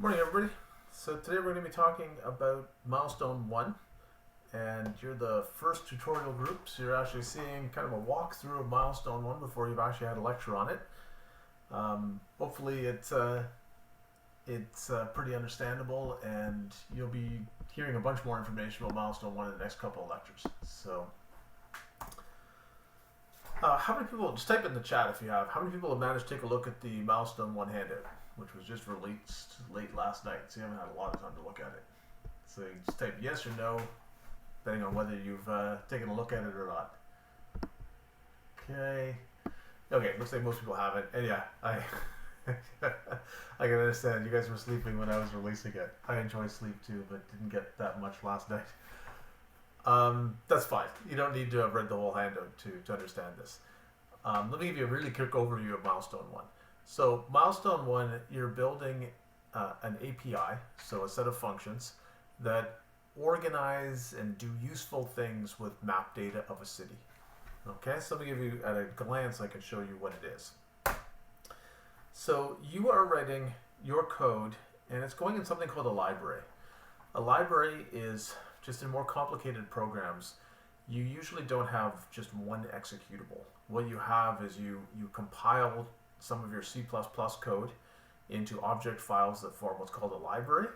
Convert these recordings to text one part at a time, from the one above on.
Morning, everybody. So today we're going to be talking about Milestone 1, and you're the first tutorial group, so you're actually seeing kind of a walkthrough of Milestone 1 before you've actually had a lecture on it. Hopefully it's pretty understandable, and you'll be hearing a bunch more information about Milestone 1 in the next couple of lectures. So, how many people, just type in the chat if you have, how many people have managed to take a look at the Milestone 1 handout, which was just released late last night, so you haven't had a lot of time to look at it. So you just type yes or no, depending on whether you've taken a look at it or not. Okay. Okay, looks like most people haven't. And yeah, I I can understand you guys were sleeping when I was releasing it. I enjoy sleep too, but didn't get that much last night. That's fine. You don't need to have read the whole handout to understand this. Let me give you a really quick overview of Milestone 1. So Milestone 1, you're building an API, so a set of functions that organize and do useful things with map data of a city. Okay, so let me give you, at a glance, I can show you what it is. So you are writing your code, and it's going in something called a library. A library is, just in more complicated programs, you usually don't have just one executable. What you have is you compile some of your C++ code into object files that form what's called a library.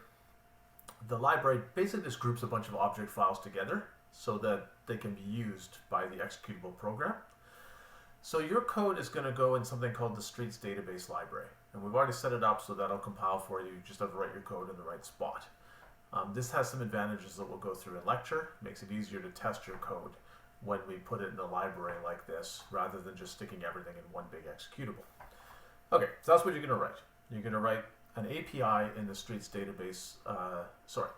The library basically just groups a bunch of object files together so that they can be used by the executable program. So your code is going to go in something called the streets database library. And we've already set it up so that'll compile for you. You just have to write your code in the right spot. This has some advantages that we'll go through in lecture. It makes it easier to test your code when we put it in a library like this, rather than just sticking everything in one big executable. Okay, so that's what you're going to write. You're going to write an API in the streets database. Sorry,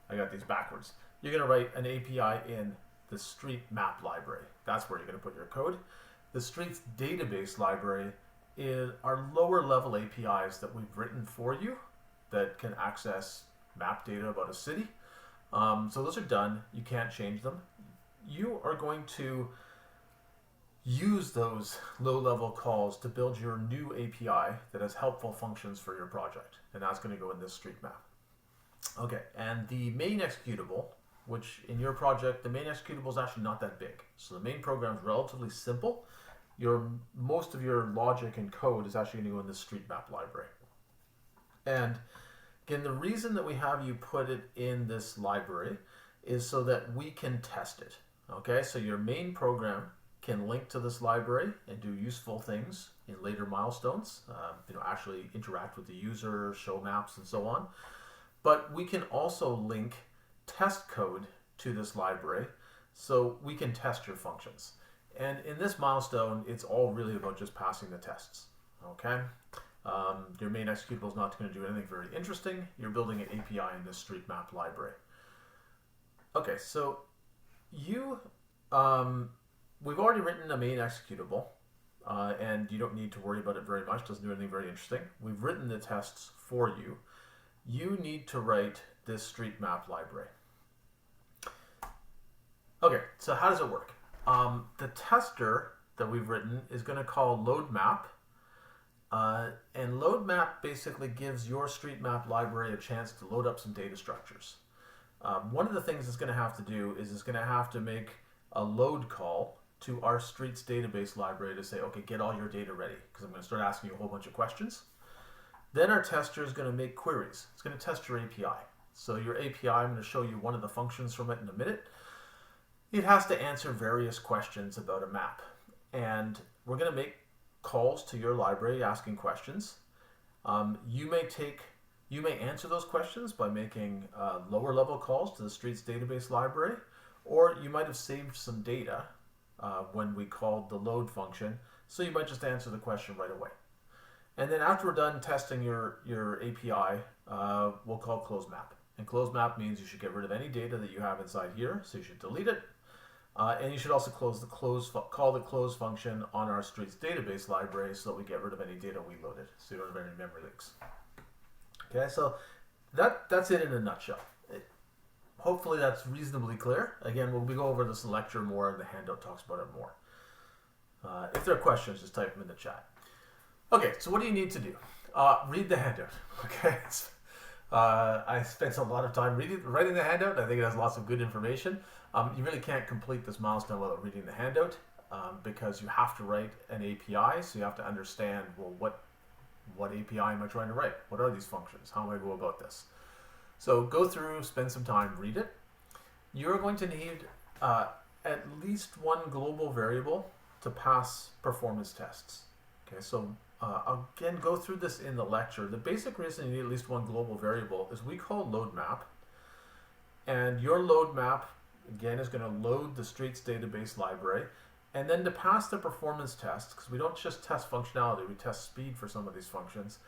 I got these backwards. You're going to write an API in the street map library. That's where you're going to put your code. The streets database library are lower level APIs that we've written for you that can access map data about a city. So those are done. You can't change them. You are going to use those low-level calls to build your new API that has helpful functions for your project, and that's going to go in this street map. Okay, and the main executable, which in your project, the main executable is actually not that big. So the main program is relatively simple. Most of your logic and code is actually going to go in this street map library. And again, the reason that we have you put it in this library is so that we can test it. Okay, so your main program can link to this library and do useful things in later milestones, actually interact with the user, show maps, and so on. But we can also link test code to this library so we can test your functions. And in this milestone, it's all really about just passing the tests. Okay, your main executable is not going to do anything very interesting. You're building an API in this street map library. Okay, so we've already written a main executable, and you don't need to worry about it very much. It doesn't do anything very interesting. We've written the tests for you. You need to write this street map library. Okay, so how does it work? The tester that we've written is going to call load map, and load map basically gives your street map library a chance to load up some data structures. One of the things it's going to have to do is it's going to have to make a load call to our streets database library to say, okay, get all your data ready, because I'm going to start asking you a whole bunch of questions. Then our tester is going to make queries. It's going to test your API. So your API, I'm going to show you one of the functions from it in a minute. It has to answer various questions about a map. And we're going to make calls to your library asking questions. You may answer those questions by making lower level calls to the streets database library, or you might have saved some data when we called the load function, so you might just answer the question right away. And then after we're done testing your API, we'll call close map. And close map means you should get rid of any data that you have inside here, so you should delete it. And you should also call the close function on our streets database library so that we get rid of any data we loaded, so you don't have any memory leaks. Okay, so that's it in a nutshell. Hopefully that's reasonably clear. Again, we'll go over this in lecture more, and the handout talks about it more. If there are questions, just type them in the chat. Okay, so what do you need to do? Read the handout. Okay, I spent a lot of time writing the handout. I think it has lots of good information. You really can't complete this milestone without reading the handout because you have to write an API, so you have to understand, well, what API am I trying to write? What are these functions? How am I go about this? So go through, spend some time, read it. You're going to need at least one global variable to pass performance tests. Okay, so again, go through this in the lecture. The basic reason you need at least one global variable is we call load map. And your load map, again, is going to load the streets database library. And then to pass the performance tests, because we don't just test functionality, we test speed for some of these functions,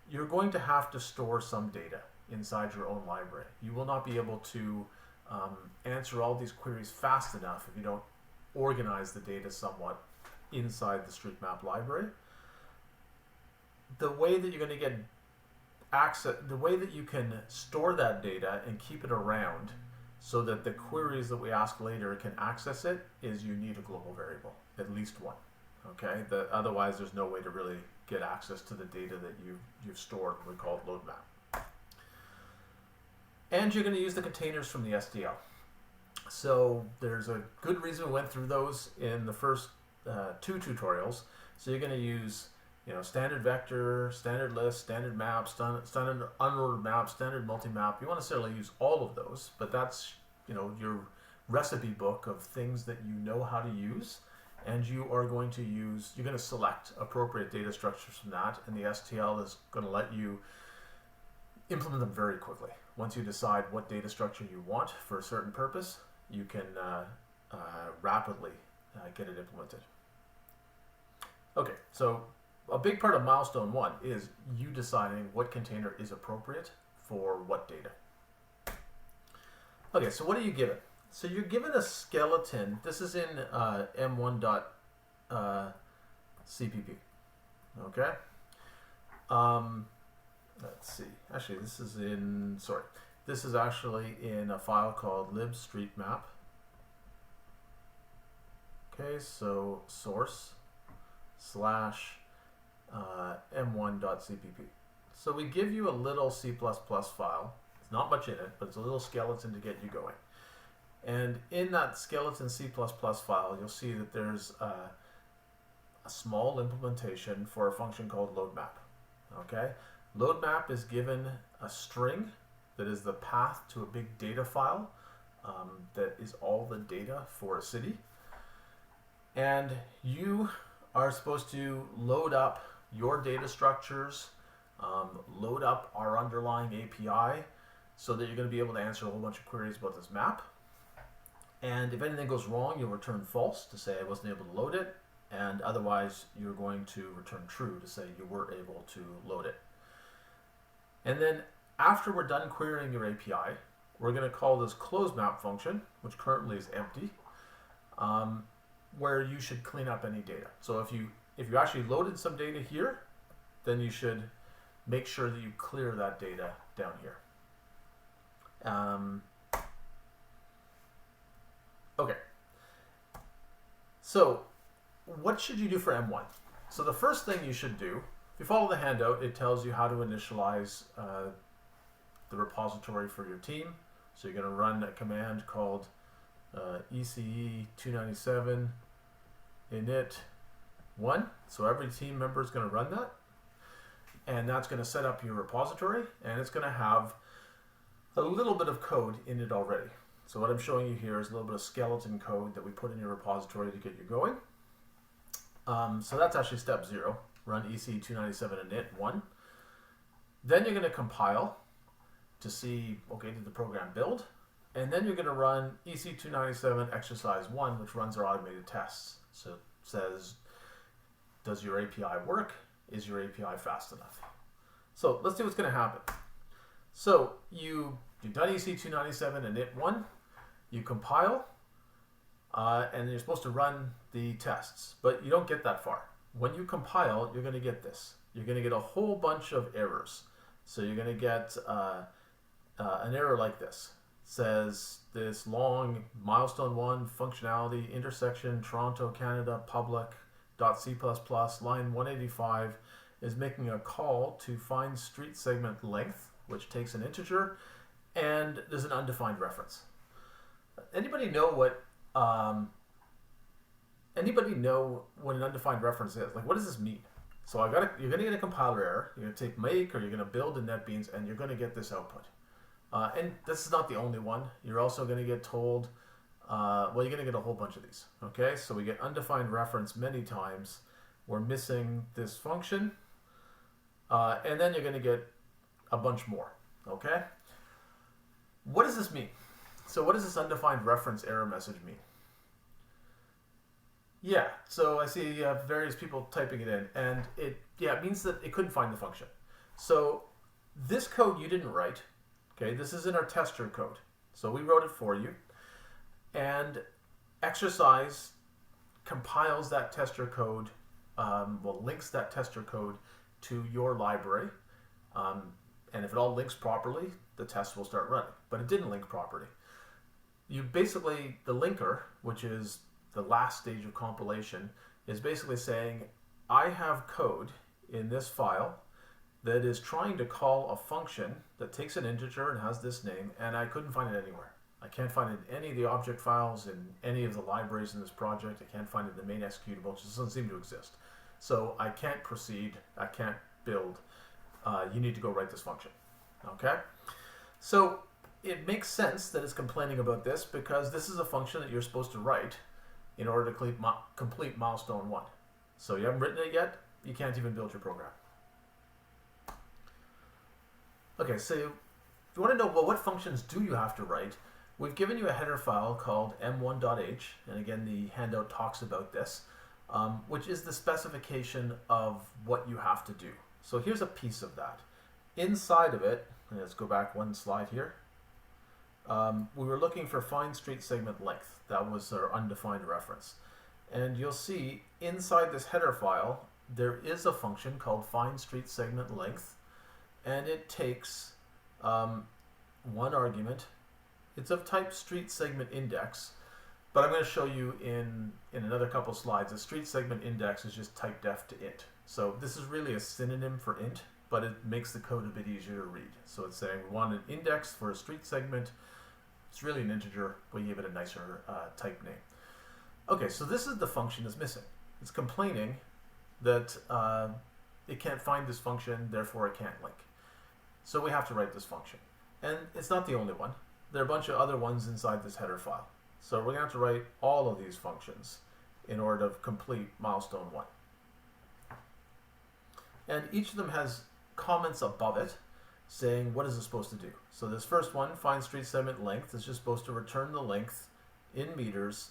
you're going to have to store some data inside your own library. You will not be able to answer all these queries fast enough if you don't organize the data somewhat inside the street map library. The way that you're going to get access, the way that you can store that data and keep it around so that the queries that we ask later can access it is you need a global variable, at least one. Okay, otherwise there's no way to really get access to the data that you've stored, we call it load map. And you're going to use the containers from the SDL. So there's a good reason we went through those in the first two tutorials. So you're going to use standard vector, standard list, standard map, standard unordered map, standard multi-map. You won't necessarily use all of those, but that's your recipe book of things that you know how to use, and you're going to select appropriate data structures from that, and the STL is going to let you implement them very quickly. Once you decide what data structure you want for a certain purpose, you can rapidly get it implemented. Okay, so a big part of milestone 1 is you deciding what container is appropriate for what data. Okay, so what are you given? So you're given a skeleton. This is in m1.cpp. Okay. Let's see. Actually, this is actually in a file called libstreetmap. Okay, so source / m1.cpp. So we give you a little C++ file. It's not much in it, but it's a little skeleton to get you going. And in that skeleton C++ file, you'll see that there's a small implementation for a function called loadmap. Okay, loadmap is given a string that is the path to a big data file that is all the data for a city. And you are supposed to load up your data structures, load up our underlying API so that you're going to be able to answer a whole bunch of queries about this map. And if anything goes wrong, you'll return false to say I wasn't able to load it, and otherwise you're going to return true to say you were able to load it. And then after we're done querying your API, we're going to call this close map function, which currently is empty, where you should clean up any data. So if you actually loaded some data here, then you should make sure that you clear that data down here. Okay. So what should you do for M1? So the first thing you should do, if you follow the handout, it tells you how to initialize the repository for your team. So you're going to run a command called ECE 297 init 1. So every team member is going to run that. And that's going to set up your repository, and it's going to have a little bit of code in it already. So what I'm showing you here is a little bit of skeleton code that we put in your repository to get you going. So that's actually step 0. Run ECE 297 init 1. Then you're going to compile to see, okay, did the program build? And then you're going to run ECE 297 exercise 1, which runs our automated tests. So it says, does your API work? Is your API fast enough? So let's see what's going to happen. So you've done ECE 297 init 1. You compile, and you're supposed to run the tests, but you don't get that far. When you compile, you're going to get this. You're going to get a whole bunch of errors. So you're going to get an error like this. It says this long milestone 1 functionality intersection Toronto, Canada, public.c++, line 185 is making a call to find street segment length which takes an integer, and there's an undefined reference. Anybody know what an undefined reference is? Like, what does this mean? So you're going to get a compiler error. You're going to take make, or you're going to build in NetBeans, and you're going to get this output. And this is not the only one. You're also going to get told, well, you're going to get a whole bunch of these. Okay, so we get undefined reference many times. We're missing this function. And then you're going to get a bunch more. Okay? What does this mean? So what does this undefined reference error message mean? Yeah, so I see you have various people typing it in, and it means that it couldn't find the function. So this code you didn't write. Okay, this is in our tester code. So we wrote it for you. And exercise compiles that tester code, links that tester code to your library. And if it all links properly, the test will start running. But it didn't link properly. The linker, which is the last stage of compilation, is basically saying, I have code in this file that is trying to call a function that takes an integer and has this name, and I couldn't find it anywhere. I can't find it in any of the object files in any of the libraries in this project. I can't find it in the main executable. It just doesn't seem to exist. So I can't proceed. I can't build. You need to go write this function. Okay? So it makes sense that it's complaining about this, because this is a function that you're supposed to write in order to complete milestone 1. So you haven't written it yet. You can't even build your program. Okay, so if you want to know, well, what functions do you have to write? We've given you a header file called m1.h, and again, the handout talks about this, which is the specification of what you have to do. So here's a piece of that. Inside of it, and let's go back one slide here, we were looking for find street segment length. That was our undefined reference. And you'll see inside this header file, there is a function called find street segment length, and it takes one argument. It's of type street segment index, but I'm going to show you in another couple slides. A street segment index is just type def to int. So this is really a synonym for int, but it makes the code a bit easier to read. So it's saying we want an index for a street segment. It's really an integer, but you give it a nicer type name. Okay, so this is the function that's missing. It's complaining that it can't find this function, therefore it can't link. So we have to write this function. And it's not the only one. There are a bunch of other ones inside this header file. So we're going to have to write all of these functions in order to complete milestone 1. And each of them has comments above it saying what is it supposed to do. So this first one, find street segment length, is just supposed to return the length in meters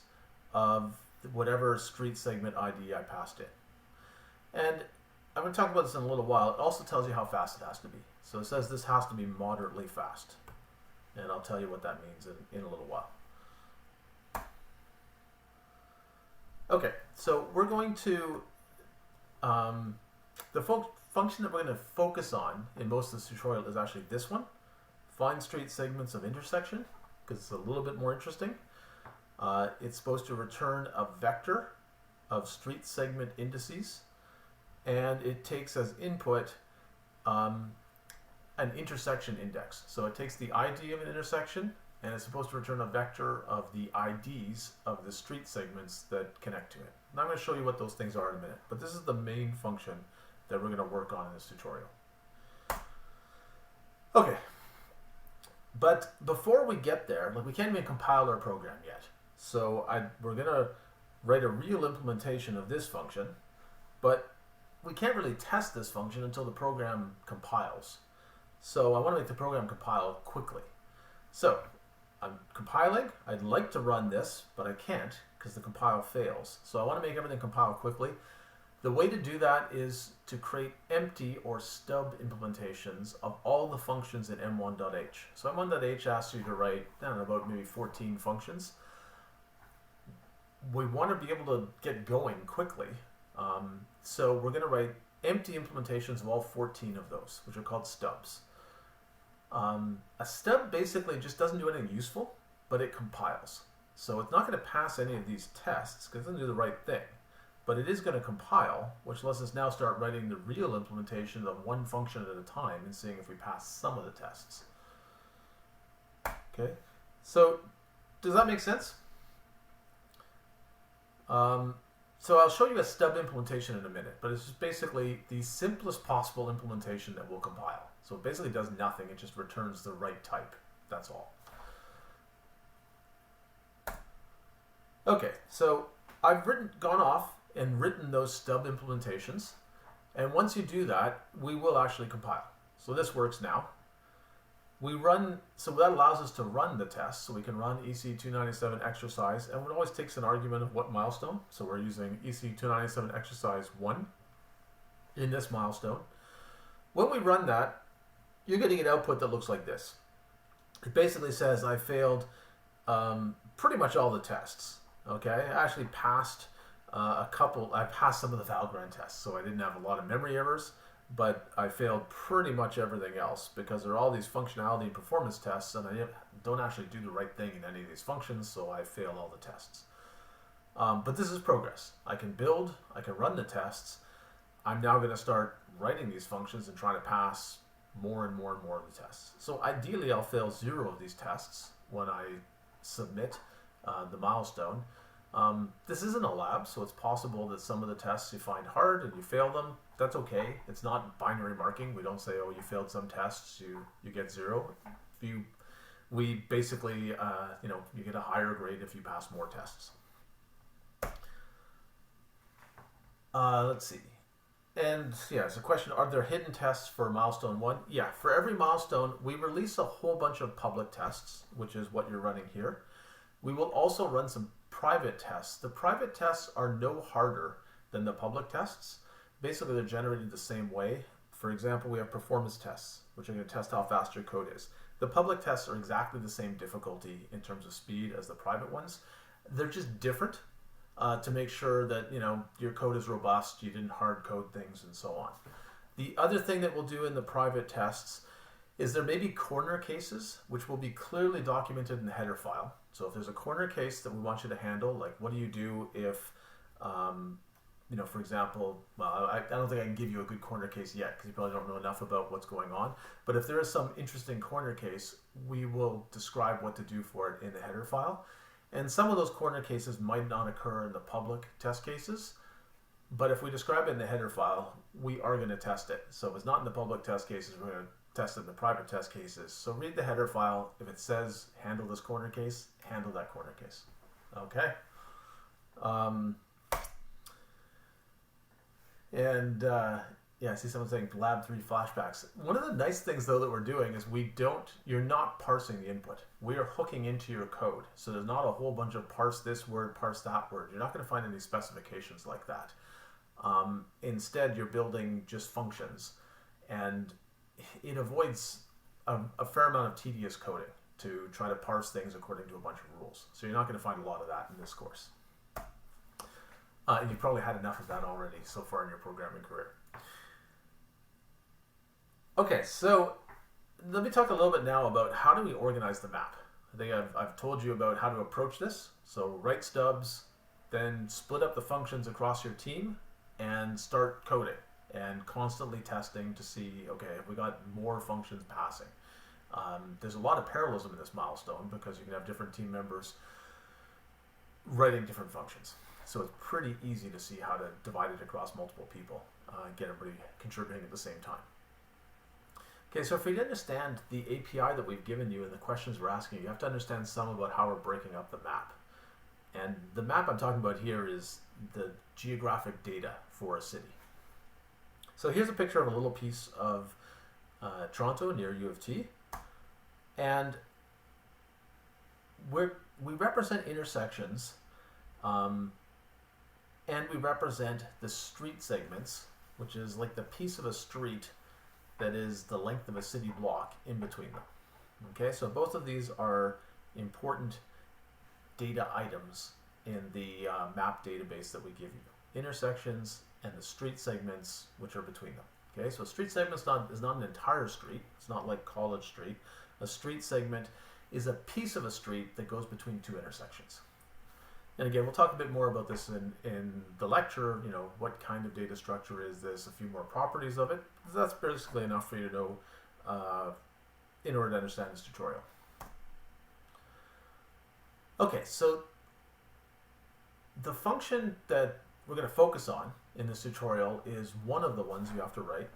of whatever street segment ID I passed in. And I'm going to talk about this in a little while. It also tells you how fast it has to be. So it says this has to be moderately fast. And I'll tell you what that means in a little while. Okay, so we're going to, the function that we're going to focus on in most of this tutorial is actually this one, find street segments of intersection, because it's a little bit more interesting. It's supposed to return a vector of street segment indices, and it takes as input an intersection index. So it takes the ID of an intersection, and it's supposed to return a vector of the IDs of the street segments that connect to it. And I'm going to show you what those things are in a minute, but this is the main function that we're going to work on in this tutorial. Okay, but before we get there, like, we can't even compile our program yet. So we're going to write a real implementation of this function, but we can't really test this function until the program compiles. So I want to make the program compile quickly. So I'm compiling. I'd like to run this, but I can't because the compile fails. So I want to make everything compile quickly. The way to do that is to create empty or stub implementations of all the functions in m1.h. So m1.h asks you to write, I don't know, about maybe 14 functions. We want to be able to get going quickly. So we're going to write empty implementations of all 14 of those, which are called stubs. A stub basically just doesn't do anything useful, but it compiles. So it's not going to pass any of these tests because it doesn't do the right thing. but it is going to compile, which lets us now start writing the real implementation of one function at a time and seeing if we pass some of the tests. Okay, so does that make sense? So I'll show you a stub implementation in a minute, but it's just basically the simplest possible implementation that will compile. So it basically does nothing, it just returns the right type, that's all. Okay, so I've gone off and written those stub implementations, and once you do that, we will actually compile. So this works now. We run, so that allows us to run the test, so we can run ECE 297 exercise, and it always takes an argument of what milestone. So we're using ECE 297 exercise 1 in this milestone. When we run that, you're getting an output that looks like this. It basically says I failed pretty much all the tests. Okay, I actually passed I passed some of the Valgrind tests, so I didn't have a lot of memory errors, but I failed pretty much everything else because there are all these functionality and performance tests, and I don't actually do the right thing in any of these functions, so I failed all the tests. But this is progress. I can build, I can run the tests. I'm now going to start writing these functions and trying to pass more and more and more of the tests. So ideally, I'll fail 0 of these tests when I submit the milestone. This isn't a lab, so it's possible that some of the tests you find hard and you fail them. That's okay. It's not binary marking. We don't say, oh, you failed some tests, you get 0. We basically, you get a higher grade if you pass more tests. Let's see. And yeah, it's a question, are there hidden tests for milestone 1? Yeah, for every milestone, we release a whole bunch of public tests, which is what you're running here. We will also run some private tests. The private tests are no harder than the public tests. Basically, they're generated the same way. For example, we have performance tests, which are going to test how fast your code is. The public tests are exactly the same difficulty in terms of speed as the private ones. They're just different to make sure that your code is robust, you didn't hard code things, and so on. The other thing that we'll do in the private tests is there may be corner cases, which will be clearly documented in the header file. So if there's a corner case that we want you to handle, like what do you do if, for example, well, I don't think I can give you a good corner case yet because you probably don't know enough about what's going on. But if there is some interesting corner case, we will describe what to do for it in the header file. And some of those corner cases might not occur in the public test cases, but if we describe it in the header file, we are going to test it. So if it's not in the public test cases, we're going to test it in the private test cases. So read the header file. If it says handle this corner case, handle that corner case. Okay. Yeah, I see someone saying Lab 3 flashbacks. One of the nice things though that we're doing is you're not parsing the input. We are hooking into your code. So there's not a whole bunch of parse this word, parse that word. You're not going to find any specifications like that. Instead, you're building just functions, and it avoids a fair amount of tedious coding to try to parse things according to a bunch of rules. So you're not going to find a lot of that in this course. And you've probably had enough of that already so far in your programming career. Okay, so let me talk a little bit now about how do we organize the map. I think I've told you about how to approach this. So write stubs, then split up the functions across your team and start coding and constantly testing to see, okay, have we got more functions passing? There's a lot of parallelism in this milestone because you can have different team members writing different functions. So it's pretty easy to see how to divide it across multiple people and get everybody contributing at the same time. Okay, so for you to understand the API that we've given you and the questions we're asking, you have to understand some about how we're breaking up the map. And the map I'm talking about here is the geographic data for a city. So here's a picture of a little piece of Toronto near U of T. And we represent intersections and we represent the street segments, which is like the piece of a street that is the length of a city block in between them. Okay, so both of these are important data items in the map database that we give you. Intersections and the street segments which are between them. Okay, so a street segment is not an entire street. It's not like College Street. A street segment is a piece of a street that goes between two intersections. And again, we'll talk a bit more about this in the lecture, you know, what kind of data structure is this, a few more properties of it. That's basically enough for you to know in order to understand this tutorial. Okay, so the function that we're going to focus on in this tutorial is one of the ones you have to write,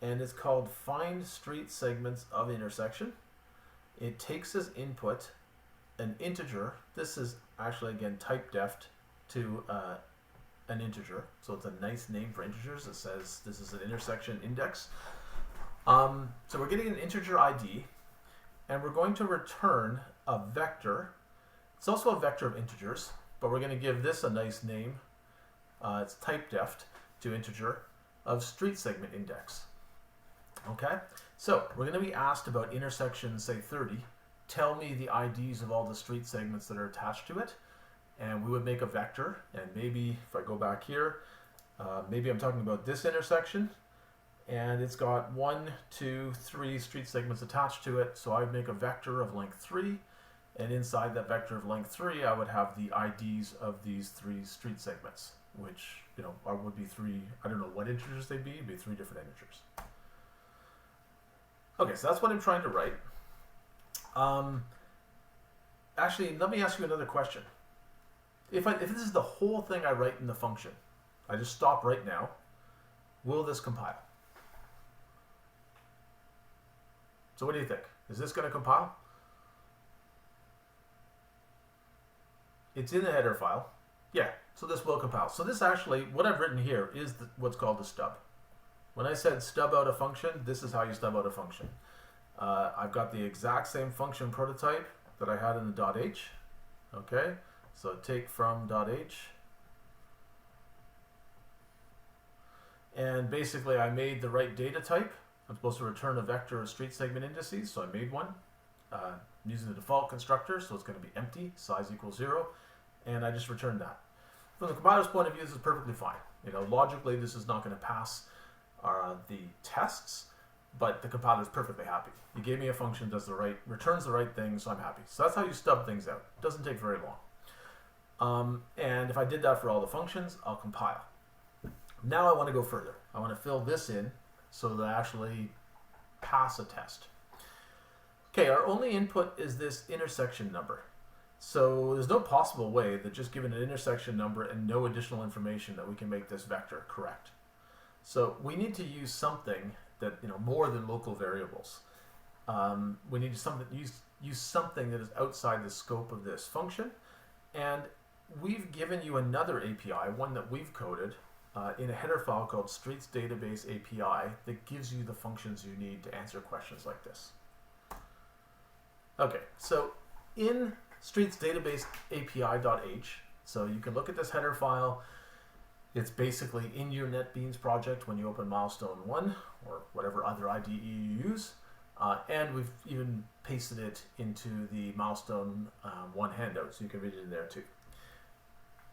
and it's called find street segments of intersection. It takes as input an integer. This is actually, again, type deft to an integer, so it's a nice name for integers. It says this is an intersection index. So we're getting an integer ID, and we're going to return a vector. It's also a vector of integers, but we're going to give this a nice name. It's type deft to integer of street segment index. Okay, so we're going to be asked about intersection, say 30. Tell me the IDs of all the street segments that are attached to it, and we would make a vector. And maybe if I go back here, maybe I'm talking about this intersection, and it's got 1, 2, 3 street segments attached to it. So I'd make a vector of length 3, and inside that vector of length 3, I would have the IDs of these 3 street segments, which, you know, would be 3. I don't know what integers they'd be. It'd be 3 different integers. Okay, so that's what I'm trying to write. Actually, let me ask you another question. If this is the whole thing I write in the function, I just stop right now, will this compile? So what do you think? Is this going to compile? It's in the header file. Yeah, so this will compile. So this actually, what I've written here is what's called the stub. When I said stub out a function, this is how you stub out a function. I've got the exact same function prototype that I had in the .h. Okay, so take from .h. And basically I made the right data type. I'm supposed to return a vector of street segment indices, so I made one. Using the default constructor, so it's going to be empty, size equals 0, and I just returned that. From the compiler's point of view, this is perfectly fine. You know, logically, this is not going to pass the tests, but the compiler is perfectly happy. You gave me a function, returns the right thing, so I'm happy. So that's how you stub things out. It doesn't take very long. And if I did that for all the functions, I'll compile. Now I want to go further. I want to fill this in so that I actually pass a test. Okay, our only input is this intersection number. So there's no possible way that just given an intersection number and no additional information that we can make this vector correct. So we need to use something that, you know, more than local variables. We need to use something that is outside the scope of this function. And we've given you another API, one that we've coded in a header file called Streets Database API that gives you the functions you need to answer questions like this. Okay, so in Streets Database API.h, so you can look at this header file. It's basically in your NetBeans project when you open Milestone 1 or whatever other IDE you use. And we've even pasted it into the Milestone 1 handout, so you can read it in there too.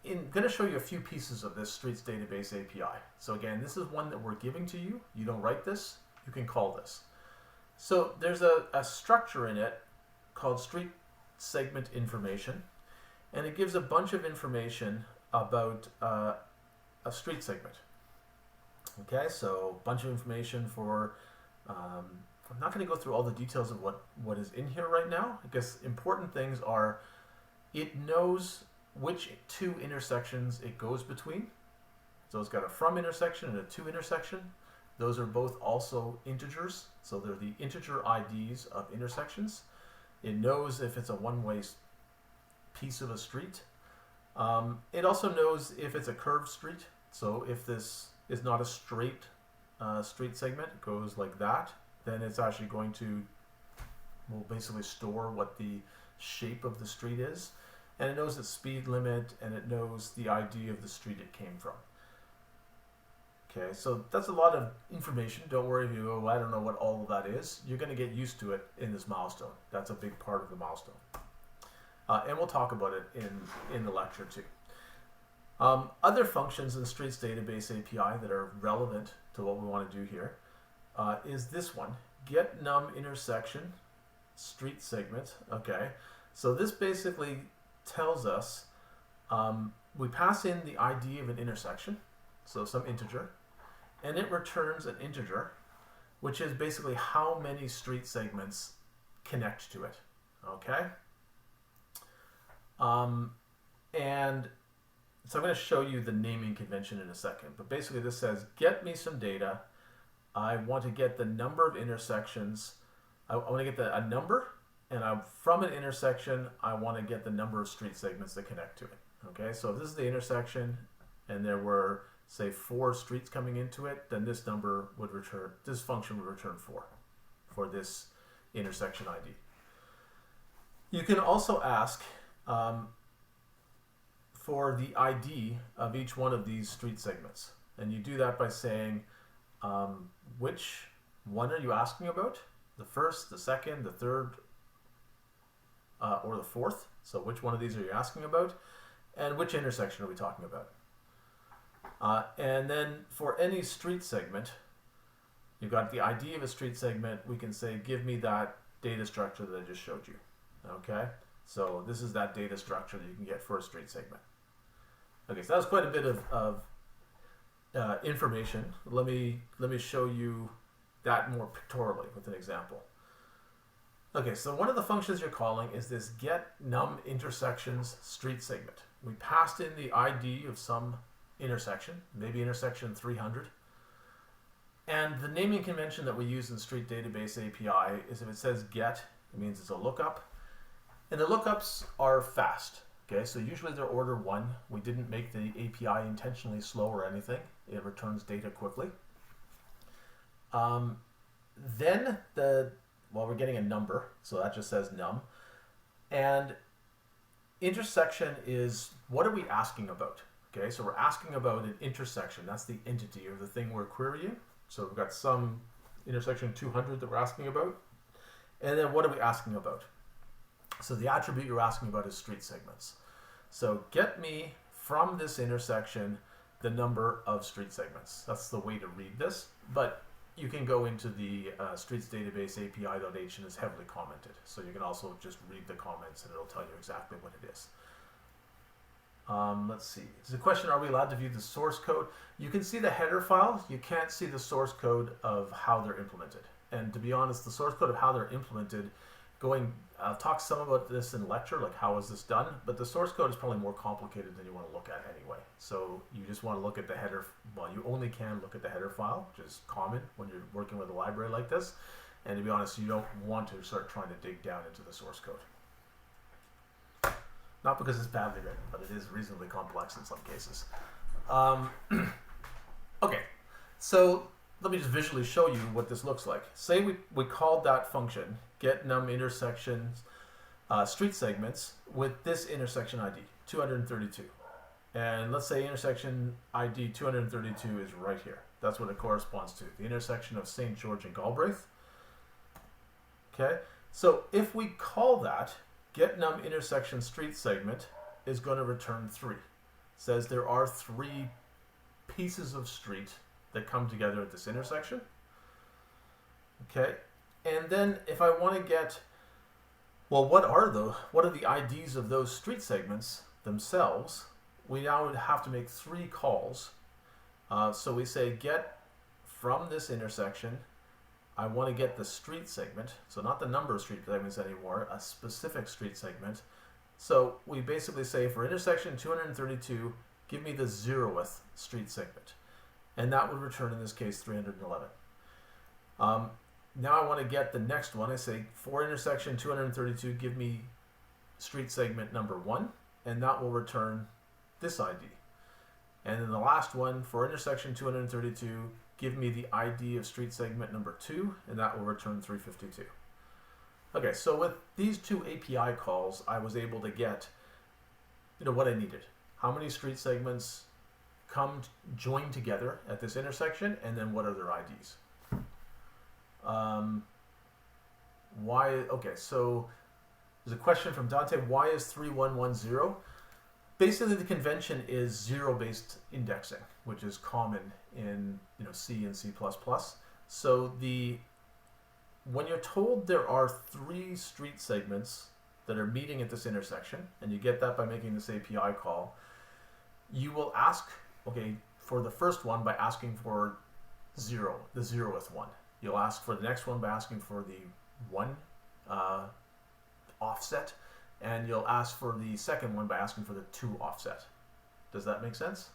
I'm going to show you a few pieces of this Streets Database API. So again, this is one that we're giving to you. You don't write this, you can call this. So there's a structure in it called street segment information, and it gives a bunch of information about a street segment. Okay, so a bunch of information for, I'm not going to go through all the details of what is in here right now. I guess important things are, it knows which 2 intersections it goes between. So it's got a from intersection and a to intersection. Those are both also integers, so they're the integer IDs of intersections. It knows if it's a one-way piece of a street. It also knows if it's a curved street. So if this is not a straight street segment, it goes like that, then it's actually going to, will basically store what the shape of the street is. And it knows the speed limit, and it knows the ID of the street it came from. Okay, so that's a lot of information. Don't worry if you go, I don't know what all of that is. You're going to get used to it in this milestone. That's a big part of the milestone. And we'll talk about it in the lecture too. Other functions in Streets Database API that are relevant to what we want to do here is this one, get num intersection street segment. Okay, so this basically tells us We pass in the ID of an intersection, so some integer, and it returns an integer, which is basically how many street segments connect to it. Okay? And so I'm going to show you the naming convention in a second, but basically this says, get me some data. I want to get the number of intersections. I want to get a number, and from an intersection, I want to get the number of street segments that connect to it. Okay, so if this is the intersection, and there were, say, 4 streets coming into it, then this number would return, this function would return 4 for this intersection ID. You can also ask for the ID of each one of these street segments. And you do that by saying, which one are you asking about? The first, the second, the third, or the fourth? So which one of these are you asking about? And which intersection are we talking about? And then for any street segment, you've got the ID of a street segment. We can say, give me that data structure that I just showed you. Okay? So this is that data structure that you can get for a street segment. Okay, so that was quite a bit of information. Let me show you that more pictorially with an example. Okay, so one of the functions you're calling is this get num intersections street segment. We passed in the ID of some intersection, maybe intersection 300. And the naming convention that we use in Street Database API is if it says get, it means it's a lookup. And the lookups are fast. Okay, so usually they're order 1. We didn't make the API intentionally slow or anything. It returns data quickly. Then we're getting a number, so that just says num. And intersection is, what are we asking about? Okay, so we're asking about an intersection. That's the entity or the thing we're querying. So we've got some intersection 200 that we're asking about. And then what are we asking about? So the attribute you're asking about is street segments. So get me from this intersection the number of street segments. That's the way to read this, but you can go into the Streets Database API.h and it's heavily commented. So you can also just read the comments and it'll tell you exactly what it is. Let's see. There's a question, are we allowed to view the source code? You can see the header file. You can't see the source code of how they're implemented. And to be honest, the source code of how they're implemented, I'll talk some about this in lecture, like how is this done, but the source code is probably more complicated than you want to look at anyway. So you just want to look at the header, well, you only can look at the header file, which is common when you're working with a library like this. And to be honest, you don't want to start trying to dig down into the source code. Not because it's badly written, but it is reasonably complex in some cases. Okay, so let me just visually show you what this looks like. Say we called that function, get num intersections street segments, with this intersection ID, 232. And let's say intersection ID 232 is right here. That's what it corresponds to, the intersection of St. George and Galbraith. Okay, so if we call that, get num intersection street segment is going to return 3. It says there are 3 pieces of street that come together at this intersection. Okay, and then if I want to get, well, what are the IDs of those street segments themselves? We now would have to make 3 calls. So we say get from this intersection, I want to get the street segment, so not the number of street segments anymore, a specific street segment. So we basically say for intersection 232, give me the 0th street segment. And that would return, in this case, 311. Now I want to get the next one. I say for intersection 232, give me street segment number 1, and that will return this ID. And then the last one, for intersection 232, give me the ID of street segment number 2, and that will return 352. Okay, so with these 2 API calls, I was able to get, what I needed. How many street segments join together at this intersection, and then what are their IDs? Okay, so there's a question from Dante, why is 3110? Basically, the convention is zero-based indexing, which is common in C and C++. So when you're told there are 3 street segments that are meeting at this intersection, and you get that by making this API call, you will ask, okay, for the first one by asking for 0, the 0th one. You'll ask for the next one by asking for the 1 offset, and you'll ask for the second one by asking for the 2 offset. Does that make sense?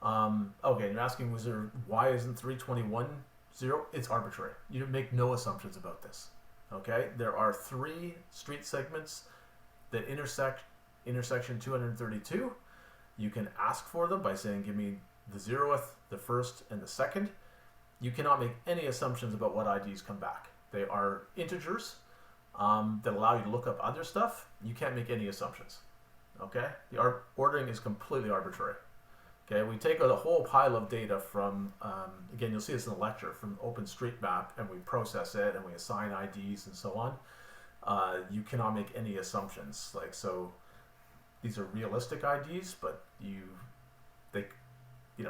Okay, you're asking, why isn't 321 0? It's arbitrary. You make no assumptions about this. Okay, there are 3 street segments that intersect intersection 232. You can ask for them by saying, give me the 0th, the 1st, and the 2nd. You cannot make any assumptions about what IDs come back. They are integers that allow you to look up other stuff. You can't make any assumptions. Okay, the ordering is completely arbitrary. Okay, we take a whole pile of data from, again, you'll see this in the lecture, from OpenStreetMap, and we process it, and we assign IDs and so on. You cannot make any assumptions. Like, so these are realistic IDs, but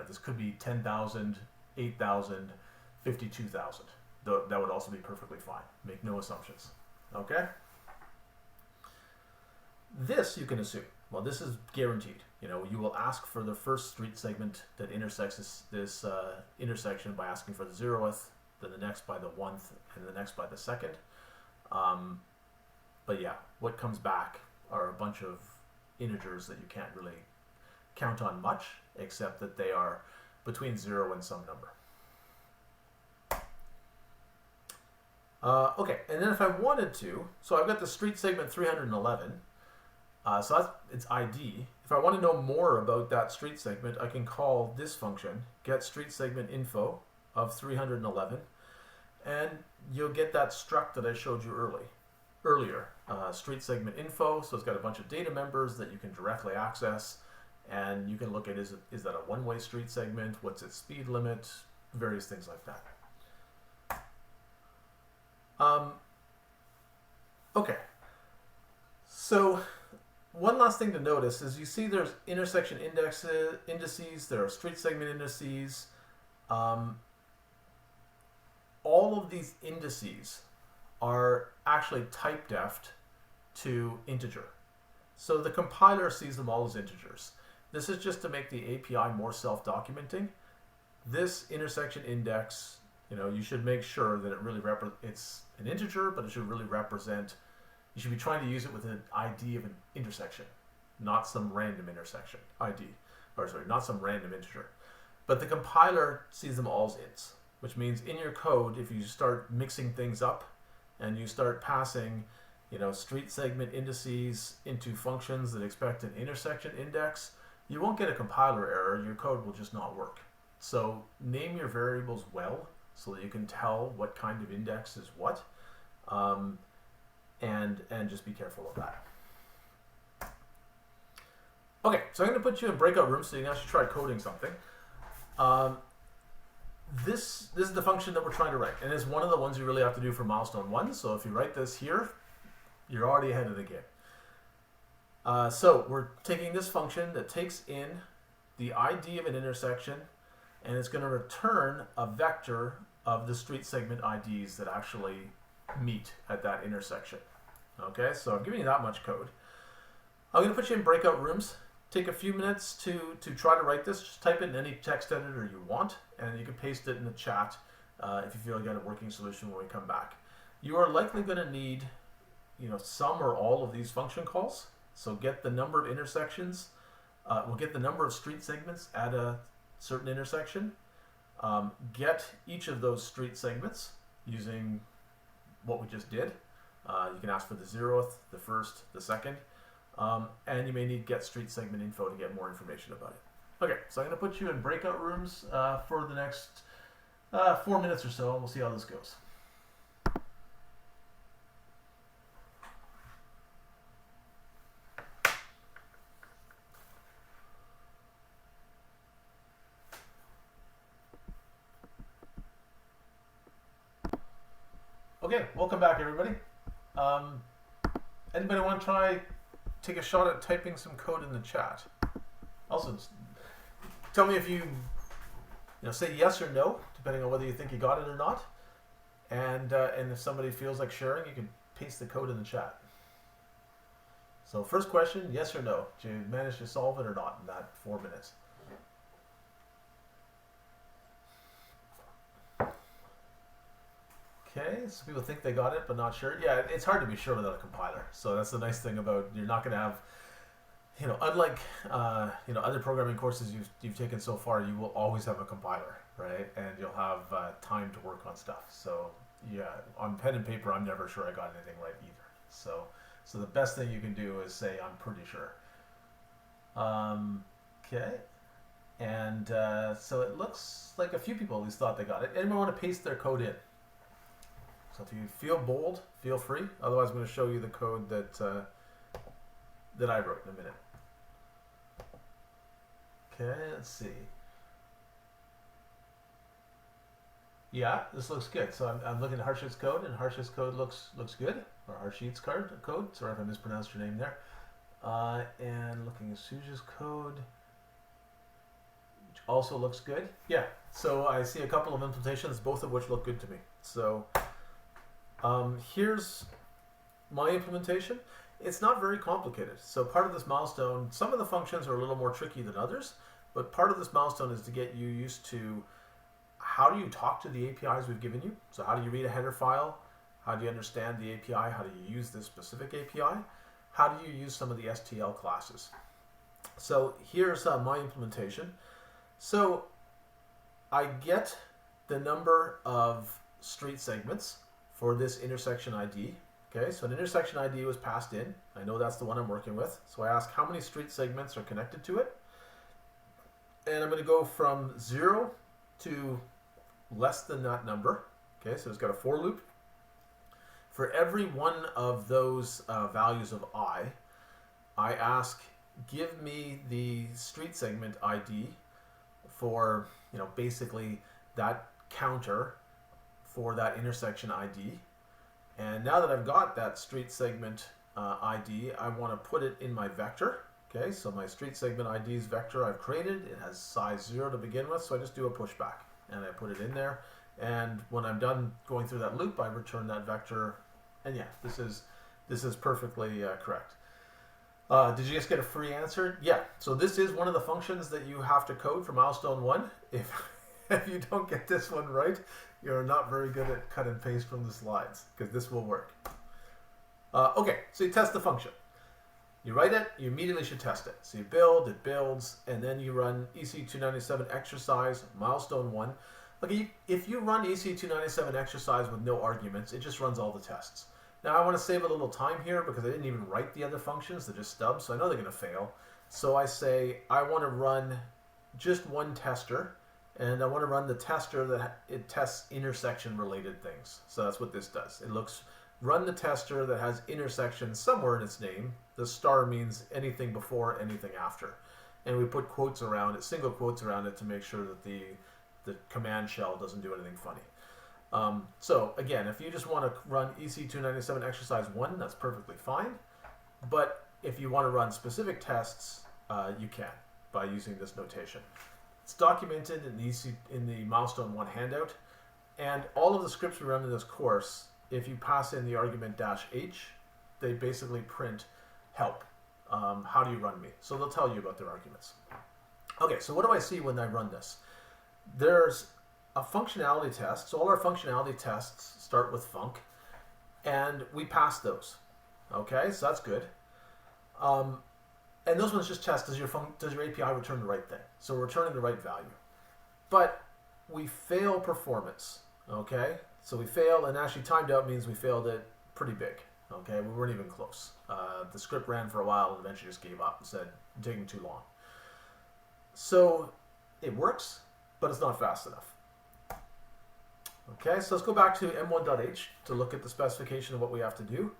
this could be 10,000, 8,000, 52,000. That would also be perfectly fine. Make no assumptions. Okay? This you can assume. Well, this is guaranteed. You will ask for the first street segment that intersects this intersection by asking for the 0th, then the next by the 1th, and the next by the 2nd. But yeah, what comes back are a bunch of integers that you can't really count on much, except that they are between 0 and some number. Okay, and then if I wanted to, so I've got the street segment 311. So it's ID. If I want to know more about that street segment, I can call this function, get street segment info of 311, and you'll get that struct that I showed you earlier. Street segment info, so it's got a bunch of data members that you can directly access, and you can look at, is that a one-way street segment, what's its speed limit, various things like that. Okay, so one last thing to notice is you see there's intersection indices, there are street segment indices. All of these indices are actually type deft to integer. So the compiler sees them all as integers. This is just to make the API more self-documenting. This intersection index, you should make sure that it's an integer, but it should really represent, you should be trying to use it with an ID of an intersection, not some random intersection not some random integer. But the compiler sees them all as ints, which means in your code, if you start mixing things up and you start passing, street segment indices into functions that expect an intersection index, you won't get a compiler error. Your code will just not work. So name your variables well so that you can tell what kind of index is what. And just be careful of that. Okay, so I'm going to put you in breakout rooms so you can actually try coding something. This is the function that we're trying to write, and it's one of the ones you really have to do for Milestone 1, so if you write this here, you're already ahead of the game. So we're taking this function that takes in the ID of an intersection, and it's going to return a vector of the street segment IDs that actually meet at that intersection. Okay, so I'm giving you that much code. I'm going to put you in breakout rooms. Take a few minutes to try to write this. Just type it in any text editor you want, and you can paste it in the chat if you feel you got a working solution when we come back. You are likely going to need, some or all of these function calls. So get the number of intersections. We'll get the number of street segments at a certain intersection. Get each of those street segments using what we just did. You can ask for the 0th, the 1st, the 2nd. And you may need get street segment info to get more information about it. Okay, so I'm going to put you in breakout rooms for the next 4 minutes or so, and we'll see how this goes. Okay, welcome back, everybody. Anybody want to take a shot at typing some code in the chat? Also, tell me if you say yes or no, depending on whether you think you got it or not. And if somebody feels like sharing, you can paste the code in the chat. So first question, yes or no? Did you manage to solve it or not in that 4 minutes? Okay, so people think they got it, but not sure. Yeah, it's hard to be sure without a compiler. So that's the nice thing about, you're not going to have, unlike other programming courses you've taken so far, you will always have a compiler, right? And you'll have time to work on stuff. So yeah, on pen and paper, I'm never sure I got anything right either. So the best thing you can do is say I'm pretty sure. Okay, and so it looks like a few people at least thought they got it. Anyone want to paste their code in? So if you feel bold, feel free. Otherwise, I'm going to show you the code that I wrote in a minute. Okay, let's see. Yeah, this looks good. So I'm looking at Harshit's code, and Harshit's code looks good. Or Harshit's code. Sorry if I mispronounced your name there. And looking at Suja's code, which also looks good. Yeah. So I see a couple of implementations, both of which look good to me. So here's my implementation. It's not very complicated. So part of this milestone, some of the functions are a little more tricky than others, but part of this milestone is to get you used to how do you talk to the APIs we've given you. So how do you read a header file? How do you understand the API? How do you use this specific API? How do you use some of the STL classes? So here's my implementation. So I get the number of street segments for this intersection ID. Okay, so an intersection ID was passed in. I know that's the one I'm working with. So I ask how many street segments are connected to it. And I'm going to go from 0 to less than that number. Okay, so it's got a for loop. For every one of those values of I ask, give me the street segment ID for, basically that counter for that intersection ID. And now that I've got that street segment ID, I want to put it in my vector. Okay, so my street segment ID's vector I've created. It has size 0 to begin with, so I just do a pushback and I put it in there. And when I'm done going through that loop, I return that vector. And yeah, this is perfectly correct. Did you just get a free answer? Yeah. So this is one of the functions that you have to code for milestone 1. If you don't get this one right, you're not very good at cut and paste from the slides, because this will work. Okay, so you test the function. You write it, you immediately should test it. So you build, it builds, and then you run ECE297 exercise, milestone 1. Okay, if you run ECE297 exercise with no arguments, it just runs all the tests. Now I want to save a little time here because I didn't even write the other functions, they're just stubs, so I know they're going to fail. So I say I want to run just one tester, and I want to run the tester that it tests intersection related things. So that's what this does. It run the tester that has intersection somewhere in its name. The star means anything before, anything after. And we put quotes around it, single quotes around it, to make sure that the command shell doesn't do anything funny. So again, if you just want to run ECE297 exercise 1, that's perfectly fine. But if you want to run specific tests, you can by using this notation. It's documented in the milestone 1 handout, and all of the scripts we run in this course, if you pass in the argument -h, they basically print help. How do you run me? So they'll tell you about their arguments. Okay, so what do I see when I run this? There's a functionality test. So all our functionality tests start with func, and we pass those. Okay, so that's good. And those ones just test, does your API return the right thing? So we're returning the right value. But we fail performance, okay? So we fail, and actually timed out means we failed it pretty big, okay? We weren't even close. The script ran for a while and eventually just gave up and said, it's taking too long. So it works, but it's not fast enough. Okay, so let's go back to m1.h to look at the specification of what we have to do.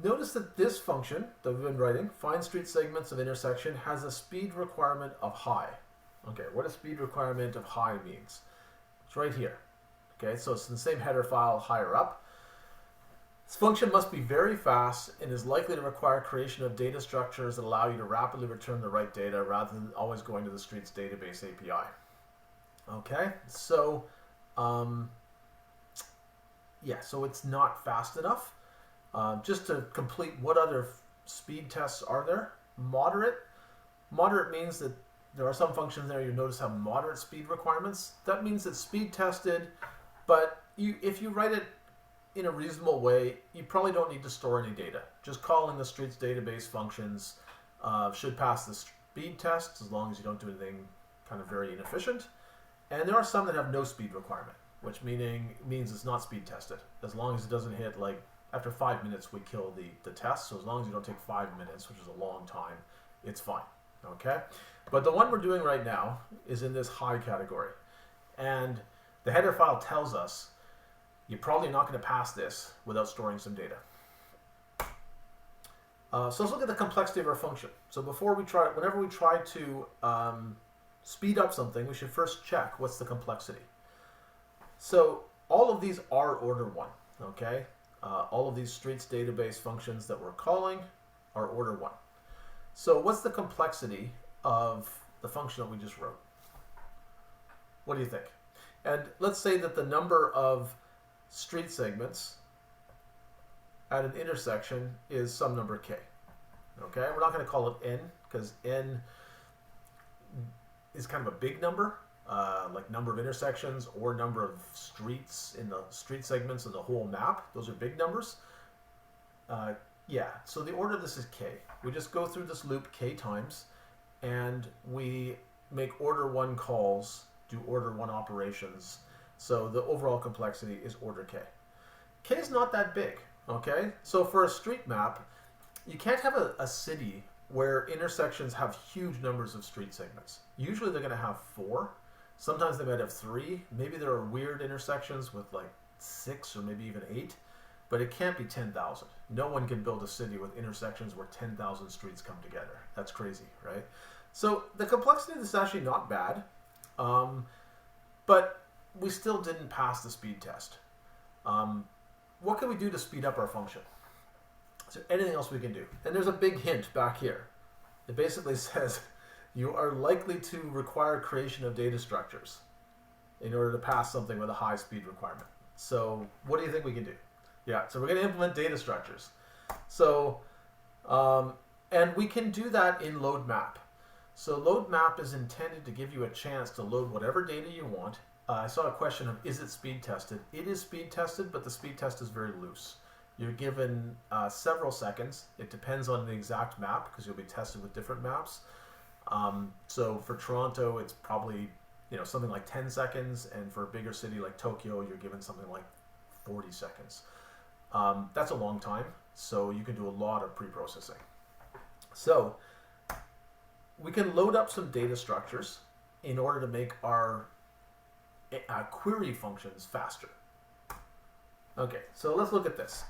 Notice that this function that we've been writing, find street segments of intersection, has a speed requirement of high. Okay, what a speed requirement of high means. It's right here. Okay, so it's in the same header file higher up. This function must be very fast and is likely to require creation of data structures that allow you to rapidly return the right data rather than always going to the streets database API. Okay, so yeah, so it's not fast enough. Just to complete, what other speed tests are there? Moderate. Moderate means that there are some functions there you notice have moderate speed requirements. That means it's speed tested, but if you write it in a reasonable way, you probably don't need to store any data. Just calling the streets database functions should pass the speed test as long as you don't do anything kind of very inefficient. And there are some that have no speed requirement, which means it's not speed tested. As long as it doesn't hit, like, after 5 minutes we kill the test. So as long as you don't take 5 minutes, which is a long time, it's fine. Okay? But the one we're doing right now is in this high category. And the header file tells us you're probably not going to pass this without storing some data. So let's look at the complexity of our function. So whenever we try to speed up something, we should first check what's the complexity. So all of these are order 1, okay? All of these streets database functions that we're calling are order 1. So what's the complexity of the function that we just wrote? What do you think? And let's say that the number of street segments at an intersection is some number k. Okay, we're not going to call it n because n is kind of a big number, like number of intersections or number of streets in the street segments in the whole map. Those are big numbers. Yeah, so the order of this is k. We just go through this loop k times, and we make order 1 calls, do order 1 operations. So the overall complexity is order k. K is not that big, okay? So for a street map, you can't have a city where intersections have huge numbers of street segments. Usually they're going to have 4. Sometimes they might have 3. Maybe there are weird intersections with like 6 or maybe even 8. But it can't be 10,000. No one can build a city with intersections where 10,000 streets come together. That's crazy, right? So the complexity of this is actually not bad, but we still didn't pass the speed test. What can we do to speed up our function? Is there anything else we can do? And there's a big hint back here. It basically says you are likely to require creation of data structures in order to pass something with a high speed requirement. So what do you think we can do? Yeah, so we're going to implement data structures. So, and we can do that in load map. So load map is intended to give you a chance to load whatever data you want. I saw a question of, is it speed tested? It is speed tested, but the speed test is very loose. You're given several seconds. It depends on the exact map because you'll be tested with different maps. So for Toronto, it's probably something like 10 seconds, and for a bigger city like Tokyo, you're given something like 40 seconds. That's a long time, so you can do a lot of pre-processing. So we can load up some data structures in order to make our query functions faster. Okay, so let's look at this.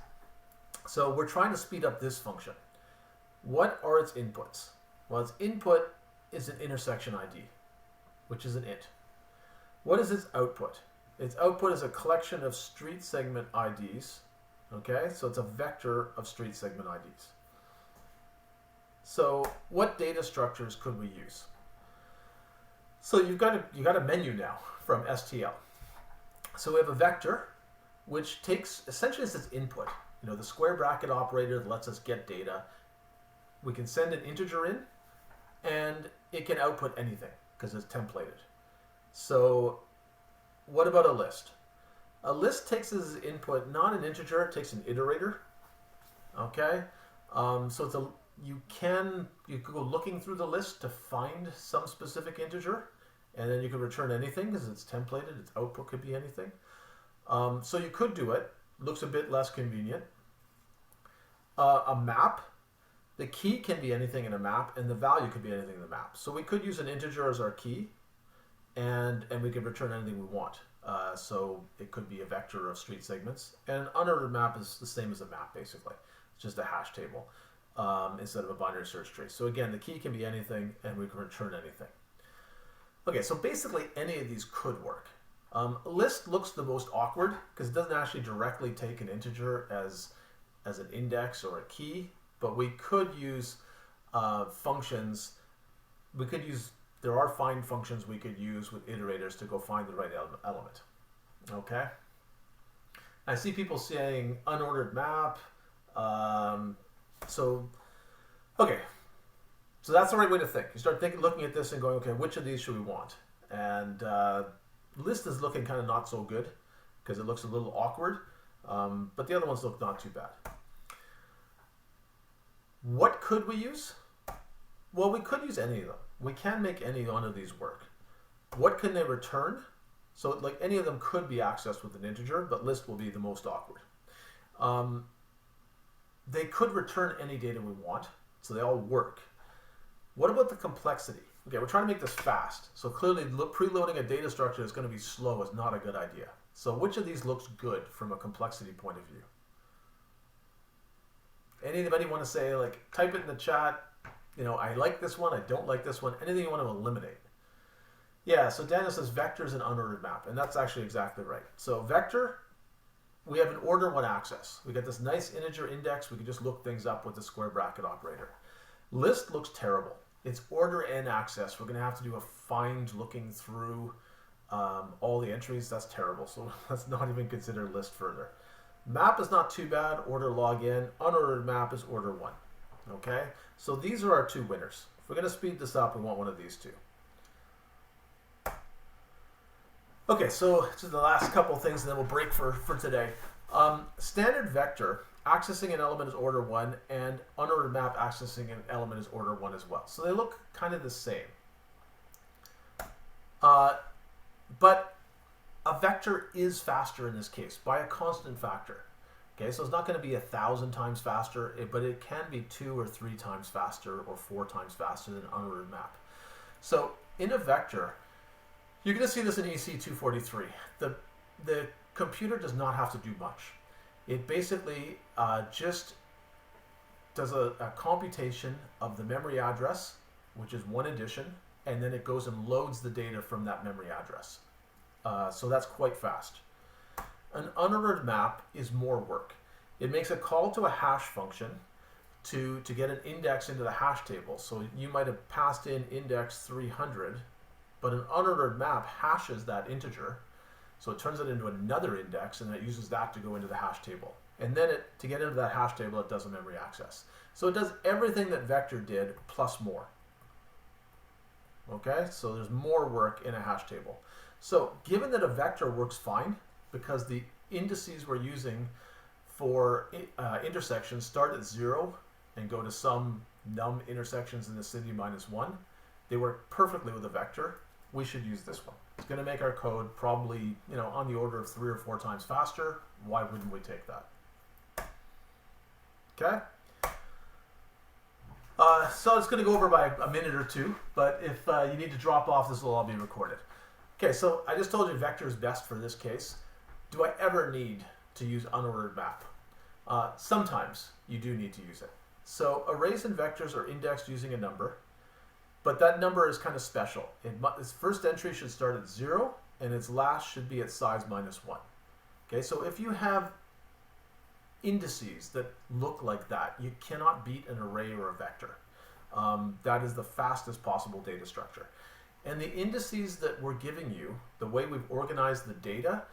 So we're trying to speed up this function. What are its inputs? Well, its input is an intersection ID, which is an int. What is its output? Its output is a collection of street segment IDs. Okay, so it's a vector of street segment IDs. So what data structures could we use? So you got a menu now from STL. So we have a vector, which takes essentially as its input, the square bracket operator that lets us get data. We can send an integer in, and it can output anything because it's templated. So what about a list? A list takes as input not an integer, it takes an iterator. Okay, so you could go looking through the list to find some specific integer, and then you can return anything because it's templated. Its output could be anything. So you could do it. Looks a bit less convenient. A map. The key can be anything in a map, and the value could be anything in the map. So we could use an integer as our key, and we could return anything we want. So it could be a vector of street segments. And an unordered map is the same as a map, basically. It's just a hash table instead of a binary search tree. So again, the key can be anything, and we can return anything. Okay, so basically any of these could work. List looks the most awkward because it doesn't actually directly take an integer as an index or a key, but we could use functions. There are find functions we could use with iterators to go find the right element. Okay. I see people saying unordered map. So Okay, so that's the right way to think. You start looking at this and going, okay, which of these should we want? And list is looking kind of not so good because it looks a little awkward, but the other ones look not too bad. What could we use? Well, we could use any of them. We can make any one of these work. What can they return? So like any of them could be accessed with an integer, but list will be the most awkward. They could return any data we want, so they all work. What about the complexity? Okay, we're trying to make this fast. So clearly preloading a data structure that's going to be slow is not a good idea. So which of these looks good from a complexity point of view? Anybody want to say, like, type it in the chat, you know, I like this one, I don't like this one, anything you want to eliminate. Yeah, so Daniel says vectors and unordered map, and that's actually exactly right. So vector, we have an order one access. We get this nice integer index, we can just look things up with the square bracket operator. List looks terrible. It's order n access. We're going to have to do a find looking through all the entries. That's terrible. So let's not even consider list further. Map is not too bad. Order log n. Unordered map is order 1. Okay? So these are our two winners. If we're going to speed this up, we want one of these two. Okay, so just the last couple of things and then we'll break for today. Standard vector, accessing an element is order 1, and unordered map accessing an element is order 1 as well. So they look kind of the same. But a vector is faster in this case by a constant factor. Okay, so it's not going to be 1,000 times faster, but it can be 2 or 3 times faster or 4 times faster than an unordered map. So in a vector, you're going to see this in ECE 243. The computer does not have to do much. It basically just does a computation of the memory address, which is one addition, and then it goes and loads the data from that memory address. So that's quite fast. An unordered map is more work. It makes a call to a hash function to get an index into the hash table. So you might have passed in index 300, but an unordered map hashes that integer. So it turns it into another index, and it uses that to go into the hash table. And then to get into that hash table, it does a memory access. So it does everything that vector did plus more. Okay, so there's more work in a hash table. So given that a vector works fine, because the indices we're using for intersections start at 0 and go to some num intersections in the vicinity -1, they work perfectly with a vector. We should use this one. It's going to make our code probably, you know, on the order of 3 or 4 times faster. Why wouldn't we take that? Okay. So it's going to go over by a minute or two, but if you need to drop off, this will all be recorded. Okay, so I just told you vector is best for this case. Do I ever need to use unordered map? Sometimes you do need to use it. So arrays and vectors are indexed using a number, but that number is kind of special. Its first entry should start at 0, and its last should be at size -1. Okay, so if you have indices that look like that, you cannot beat an array or a vector. That is the fastest possible data structure. And the indices that we're giving you, the way we've organized the data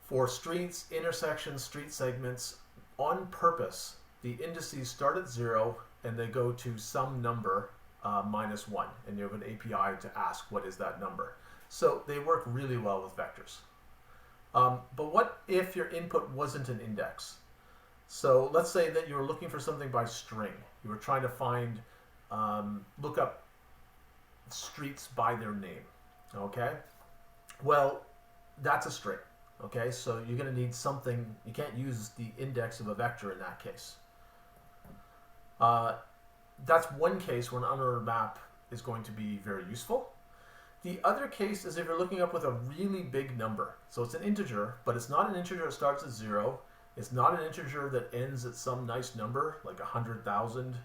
for streets, intersections, street segments, on purpose, the indices start at 0 and they go to some number -1, and you have an API to ask what is that number. So they work really well with vectors. But what if your input wasn't an index? So let's say that you were looking for something by string. You were trying to find, look up streets by their name, okay? Well, that's a string, okay? So you're going to need something. You can't use the index of a vector in that case. That's one case where an unordered map is going to be very useful. The other case is if you're looking up with a really big number. So it's an integer, but it's not an integer that starts at 0. It's not an integer that ends at some nice number, like 100,000.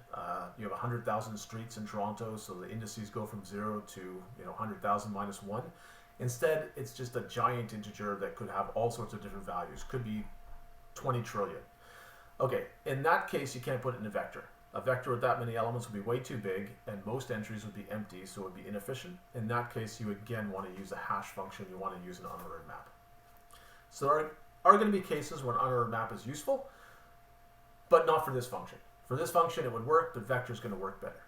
You have 100,000 streets in Toronto, so the indices go from 0 to 100,000 -1. Instead, it's just a giant integer that could have all sorts of different values. Could be 20 trillion. Okay, in that case, you can't put it in a vector. A vector with that many elements would be way too big, and most entries would be empty, so it would be inefficient. In that case, you again want to use a hash function. You want to use an unordered map. So there are going to be cases where an unordered map is useful, but not for this function. For this function, it would work, but vector is going to work better.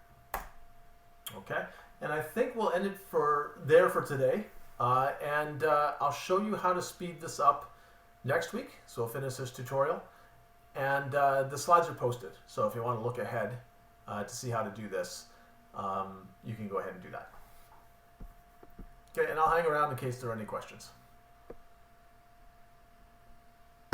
Okay, and I think we'll end it for today. And I'll show you how to speed this up next week. So we'll finish this tutorial. And the slides are posted. So if you want to look ahead to see how to do this, you can go ahead and do that. Okay, and I'll hang around in case there are any questions.